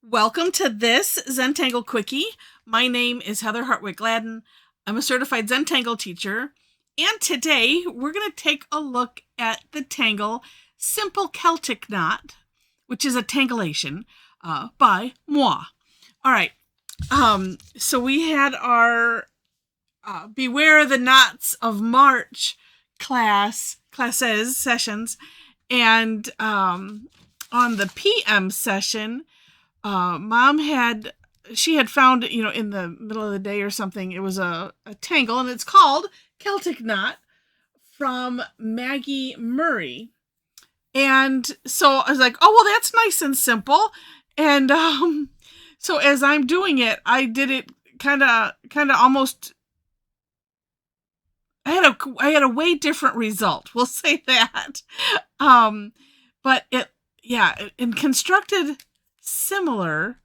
Welcome to this Zentangle Quickie. My name is Heather Hartwick Gladden. I'm a certified Zentangle teacher, and today we're going to take a look at the tangle Simple Celtic Knot, which is a tangulation by moi. All right, so we had our Beware the Knots of March classes sessions, and on the PM session, Mom had found, in the middle of the day or something, it was a tangle, and it's called Celtic Knot from Maggie Murray. And so I was like, oh, well, that's nice and simple. And so as I'm doing it, I did it kind of almost, I had a way different result. We'll say that. But and constructed similar,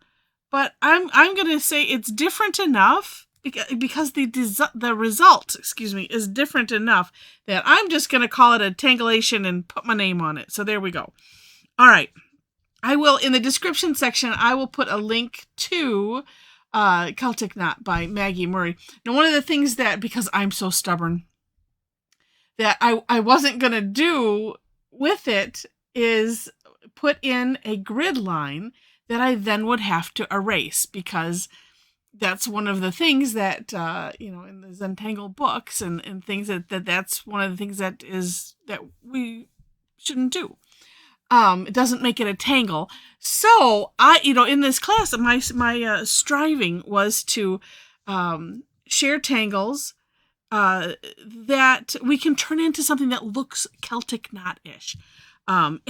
but I'm going to say it's different enough because the result, is different enough that I'm just going to call it a tangulation and put my name on it. So there we go. All right. I will, in the description section, I will put a link to Celtic Knot by Maggie Murray. Now, one of the things that, because I'm so stubborn, that I wasn't going to do with it is put in a grid line that I then would have to erase, because that's one of the things that, in the Zentangle books and things that's one of the things that we shouldn't do. It doesn't make it a tangle. So in this class, my striving was to share tangles that we can turn into something that looks Celtic knot-ish. And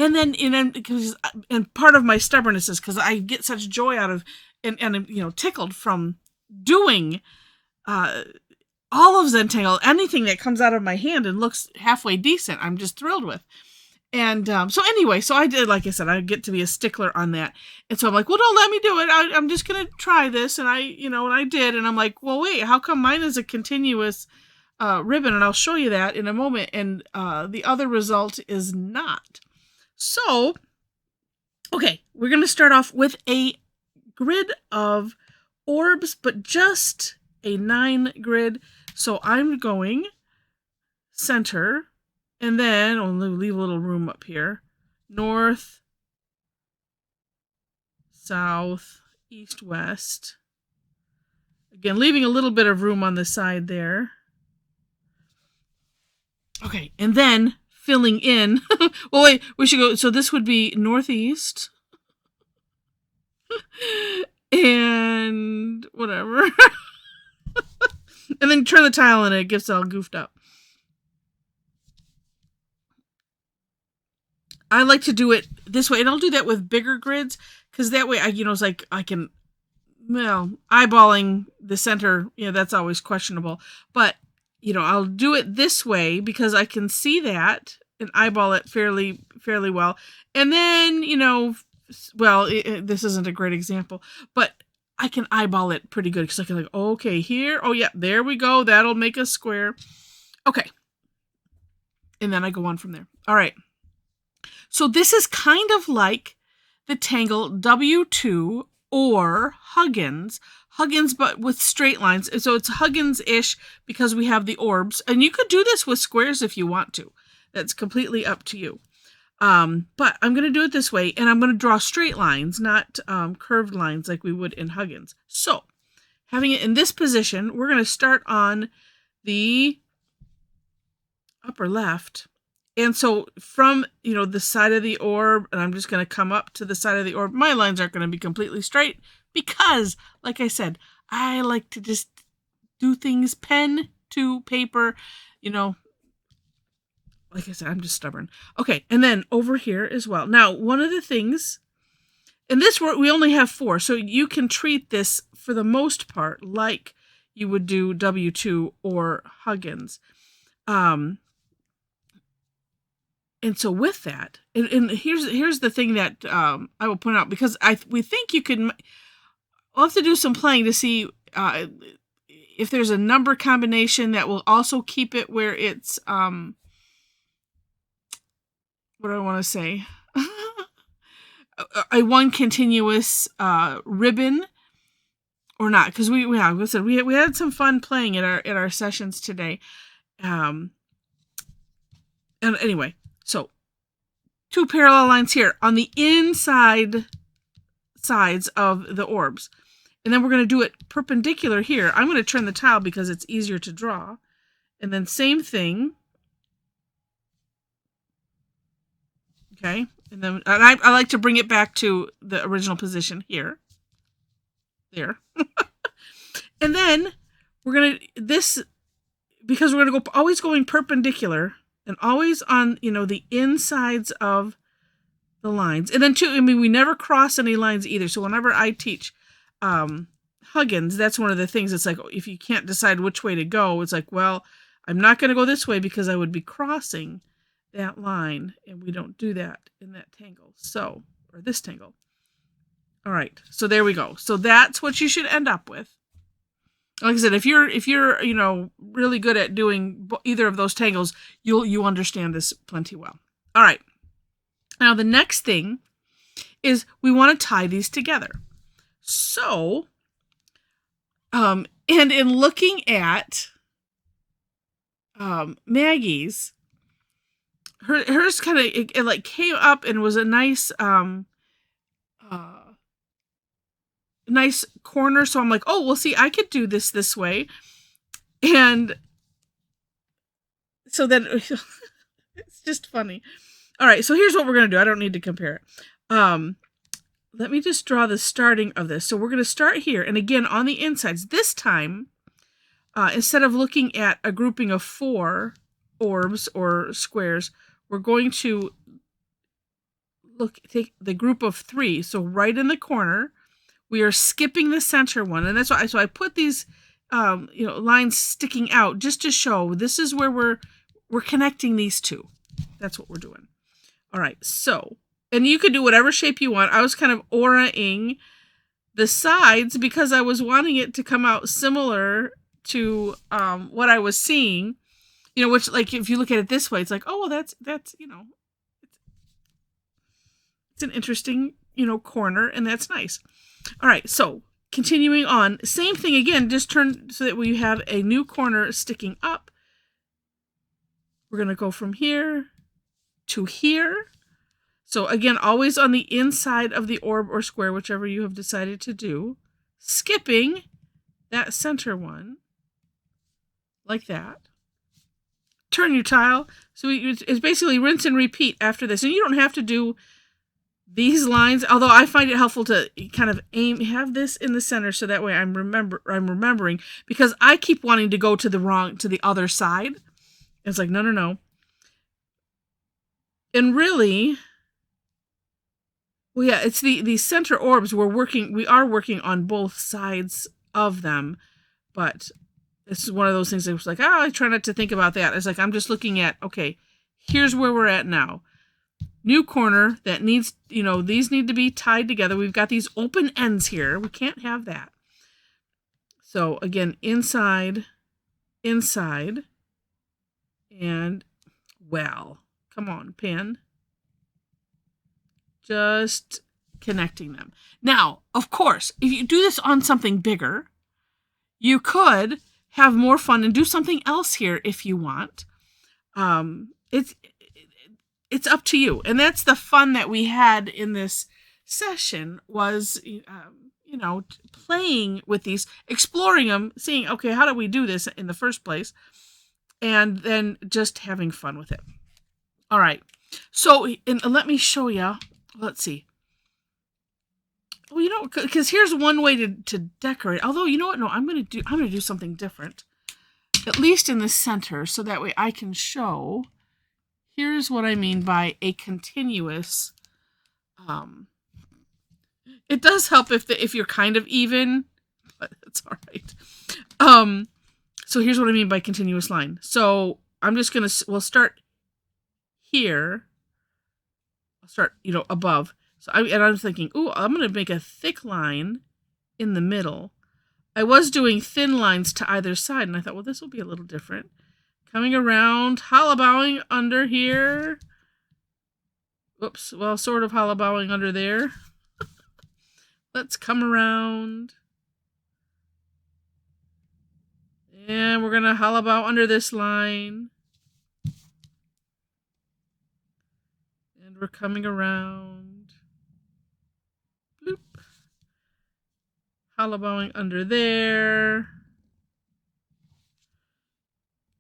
part of my stubbornness is because I get such joy out of and tickled from doing all of Zentangle. Anything that comes out of my hand and looks halfway decent, I'm just thrilled with. And so I did, like I said, I get to be a stickler on that. And so I'm like, well, don't let me do it. I'm just going to try this. And I did. And I'm like, well, wait, how come mine is a continuous ribbon? And I'll show you that in a moment. And the other result is not. So, okay, we're going to start off with a grid of orbs, but just a 9 grid. So I'm going center, and then I'll leave a little room up here. North, south, east, west. Again, leaving a little bit of room on the side there. Okay, and then filling in. Well, wait, we should go. So this would be northeast. And whatever. And then turn the tile and it gets all goofed up. I like to do it this way, and I'll do that with bigger grids, because that way it's like I can, eyeballing the center, that's always questionable. But I'll do it this way because I can see that and eyeball it fairly well. And then, this isn't a great example, but I can eyeball it pretty good because I can okay, here. Oh, yeah, there we go. That'll make a square. Okay. And then I go on from there. All right. So this is kind of like the tangle W2 or Huggins, but with straight lines. So it's Huggins-ish because we have the orbs. And you could do this with squares if you want to. That's completely up to you. But I'm going to do it this way, and I'm going to draw straight lines, not curved lines like we would in Huggins. So having it in this position, we're going to start on the upper left. And so from, the side of the orb, and I'm just going to come up to the side of the orb. My lines aren't going to be completely straight because, like I said, I like to just do things pen to paper, Like I said, I'm just stubborn. Okay, and then over here as well. Now, one of the things, in this work, we only have 4, so you can treat this, for the most part, like you would do W2 or Huggins. And so with that, and here's the thing that I will point out, because we think you can. We'll have to do some playing to see if there's a number combination that will also keep it where it's what do I want to say? a one continuous ribbon or not, because we had some fun playing at our sessions today. And anyway, so 2 parallel lines here on the inside sides of the orbs. And then we're going to do it perpendicular here. I'm going to turn the tile because it's easier to draw. And then same thing. Okay. And then I like to bring it back to the original position here. There. And then we're going to, because we're going to go always going perpendicular and always on, the insides of the lines. And then we never cross any lines either. So whenever I teach Huggins, that's one of the things. It's like, if you can't decide which way to go, it's like, well, I'm not going to go this way because I would be crossing that line, and we don't do that in that tangle. So, or this tangle. All right, so there we go. So that's what you should end up with. Like I said, if you're really good at doing either of those tangles, you understand this plenty well. All right. Now the next thing is we want to tie these together. So, and in looking at Maggie's, hers kind of it like came up and was a nice nice corner. So I'm like, oh, well, see, I could do this way. And so then it's just funny. All right, so here's what we're going to do. I don't need to compare it. Let me just draw the starting of this. So we're going to start here. And again, on the insides, this time, instead of looking at a grouping of 4 orbs or squares, we're going to take the group of 3. So right in the corner, we are skipping the center one. And that's why, so I put these, lines sticking out just to show this is where we're connecting these two. That's what we're doing. All right. So, and you could do whatever shape you want. I was kind of aura-ing the sides because I was wanting it to come out similar to what I was seeing, which, like, if you look at it this way, it's like, oh, well, that's it's an interesting, corner, and that's nice. All right, so continuing on, same thing again, just turn so that we have a new corner sticking up. We're going to go from here to here. So again, always on the inside of the orb or square, whichever you have decided to do, skipping that center one, like that. Turn your tile. So it's basically rinse and repeat after this. And you don't have to do these lines, although I find it helpful to kind of have this in the center so that way I'm remembering, because I keep wanting to go to the other side. It's like, no. And really, well, yeah, it's the center orbs we are working on both sides of them, but this is one of those things that was like, I try not to think about that. It's like, I'm just looking at, okay, here's where we're at now. New corner that needs, these need to be tied together. We've got these open ends here. We can't have that. So again, inside, and, well, come on, pen. Just connecting them. Now, of course, if you do this on something bigger, you could have more fun and do something else here if you want. It's up to you. And that's the fun that we had in this session was, playing with these, exploring them, seeing, okay, how do we do this in the first place? And then just having fun with it. All right. So, and let me show you. Let's see. Well, because here's one way to decorate. Although, you know what? No, I'm going to do something different. At least in the center, so that way I can show. Here's what I mean by a continuous. It does help if you're kind of even, but it's all right. So here's what I mean by continuous line. So I'm just we'll start here. I'll start, above. So I'm thinking, ooh, I'm gonna make a thick line in the middle. I was doing thin lines to either side, and I thought, well, this will be a little different. Coming around, hollabowing under here. Oops, well, sort of hollow bowing under there. Let's come around. And we're going to hollow bow under this line. And we're coming around. Bloop. Hollow bowing under there.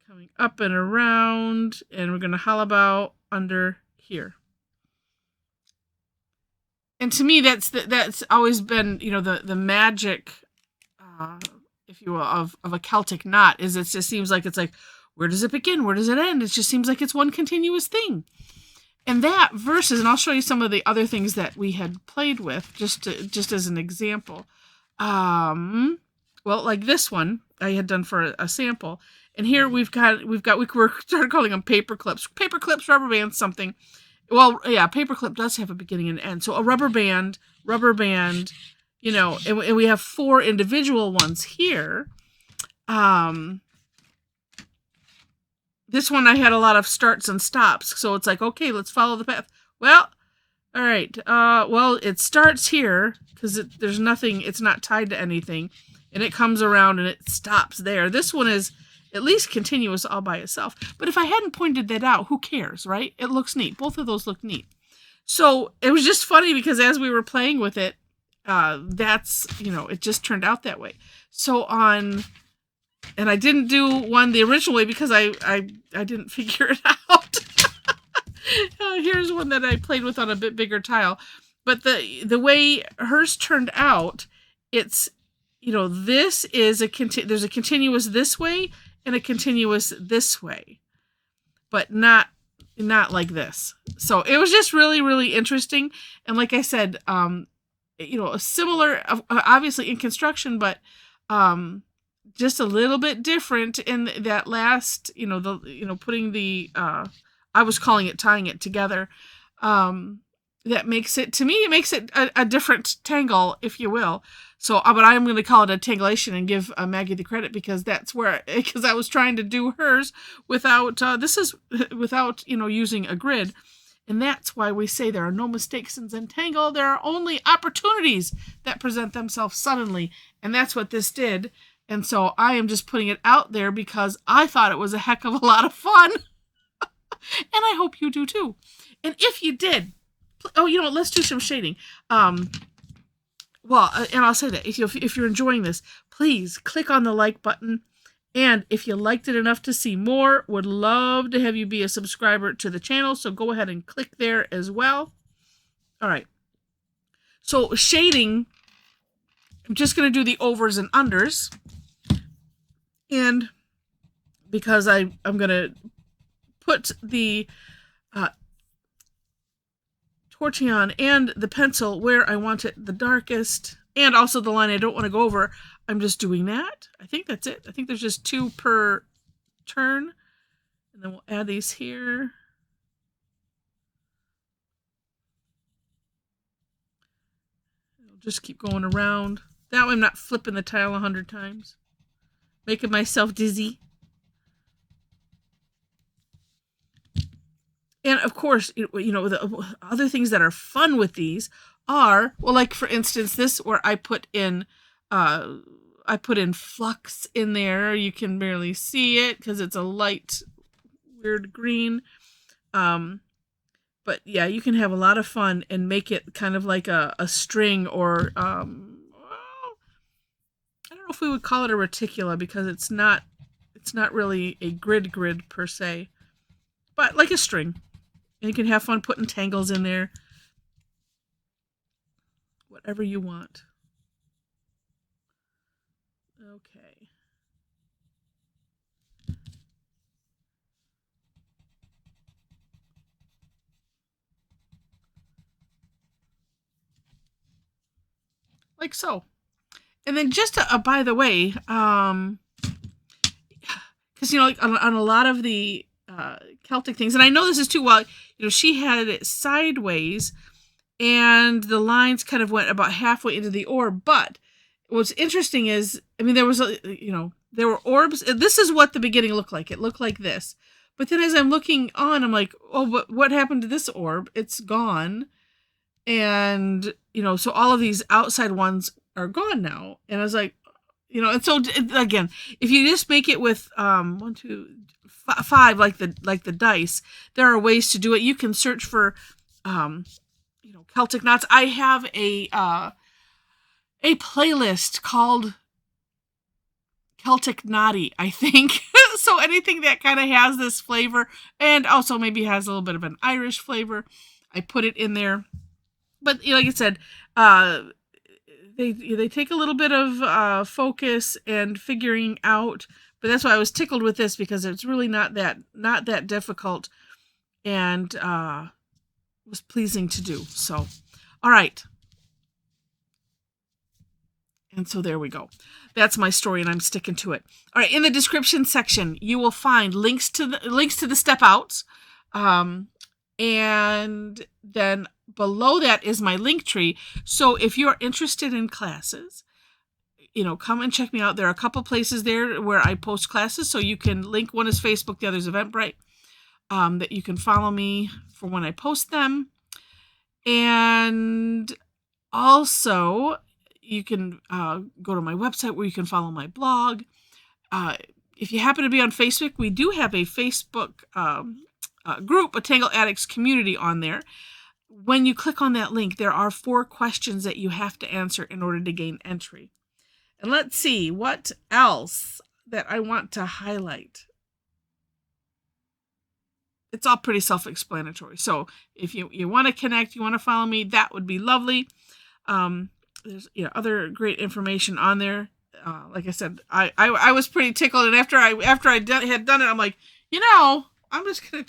Coming up and around. And we're going to hollow bow under here. And to me, that's always been, you know, the magic, if you will, of a Celtic knot, is it just seems like it's like, where does it begin? Where does it end? It just seems like it's one continuous thing. And that versus, and I'll show you some of the other things that we had played with, just as an example. Well, like this one I had done for a sample, and here we started calling them paper clips, rubber bands, something. Well, yeah, paperclip does have a beginning and end. So a rubber band, you know, and we have 4 individual ones here. This one I had a lot of starts and stops. So it's like, okay, let's follow the path. Well, all right. Well, it starts here because there's nothing, it's not tied to anything. And it comes around and it stops there. This one is at least continuous all by itself. But if I hadn't pointed that out, who cares, right? It looks neat. Both of those look neat. So it was just funny because as we were playing with it, that's, you know, it just turned out that way. So and I didn't do one the original way because I didn't figure it out. Here's one that I played with on a bit bigger tile. But the way hers turned out, it's, you know, this is there's a continuous this way and a continuous this way, but not like this. So it was just really, really interesting. And like I said, you know, a similar, obviously in construction, but just a little bit different in that last, you know, putting the, I was calling it tying it together. That makes it, to me, it makes it a different tangle, if you will. So, but I'm going to call it a tangulation and give Maggie the credit because because I was trying to do hers without, without, you know, using a grid. And that's why we say there are no mistakes in Zentangle. There are only opportunities that present themselves suddenly. And that's what this did. And so I am just putting it out there because I thought it was a heck of a lot of fun. And I hope you do too. And if you did, oh, you know, let's do some shading. Well, and I'll say that if you're enjoying this, please click on the like button. And if you liked it enough to see more, would love to have you be a subscriber to the channel. So go ahead and click there as well. All right. So shading, I'm just going to do the overs and unders. And because I'm going to put the Tortillion and the pencil where I want it the darkest, and also the line I don't want to go over, I'm just doing that. I think that's it. I think there's just 2 per turn. And then we'll add these here. I'll just keep going around. That way I'm not flipping the tile 100 times. Making myself dizzy. And of course, you know, the other things that are fun with these are, well, like for instance, this where I put in flux in there. You can barely see it because it's a light, weird green. But yeah, you can have a lot of fun and make it kind of like a string or, I don't know if we would call it a reticula because it's not really a grid per se, but like a string. And you can have fun putting tangles in there. Whatever you want. Okay. Like so. And then just by the way, because, you know, like on a lot of the Celtic things, and I know this is too, well, you know, she had it sideways and the lines kind of went about halfway into the orb. But what's interesting is, I mean, there was there were orbs. This is what the beginning looked like. It looked like this, But then as I'm looking on, I'm like, oh, what happened to this orb? It's gone. And, so all of these outside ones are gone now. And I was like, and so again, if you just make it with 1, 2, 5, like the dice, there are ways to do it. You can search for, Celtic knots. I have a playlist called Celtic Naughty, I think. So anything that kind of has this flavor and also maybe has a little bit of an Irish flavor, I put it in there. But like I said, they take a little bit of focus and figuring out. But that's why I was tickled with this, because it's really not that difficult, and was pleasing to do. So, all right. And so there we go. That's my story, and I'm sticking to it. All right, in the description section, you will find links to the step outs, and then below that is my link tree. So if you're interested in classes, come and check me out. There are a couple places there where I post classes, so you can link. One is Facebook, the other is Eventbrite. That you can follow me for when I post them, and also you can go to my website where you can follow my blog. If you happen to be on Facebook, we do have a Facebook group, a Tangle Addicts community on there. When you click on that link, there are 4 questions that you have to answer in order to gain entry. And let's see what else that I want to highlight. It's all pretty self-explanatory. So if you want to connect, you want to follow me, that would be lovely. There's other great information on there. Like I said, I was pretty tickled, and after I had done it, I'm like, I'm just gonna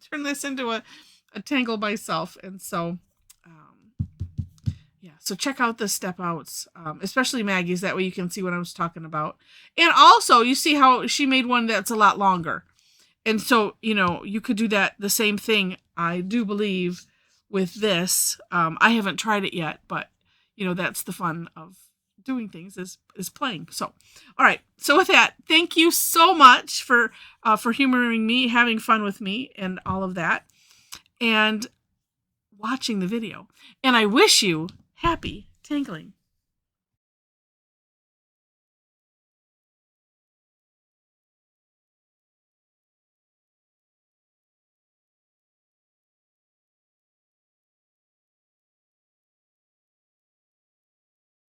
turn this into a tangle myself. And so, so check out the step outs, especially Maggie's. That way you can see what I was talking about, and also you see how she made one that's a lot longer. And so you could do the same thing. I do believe with this. I haven't tried it yet, but that's the fun of doing things is playing. So, all right. So with that, thank you so much for humoring me, having fun with me, and all of that, and watching the video. And I wish you happy tangling.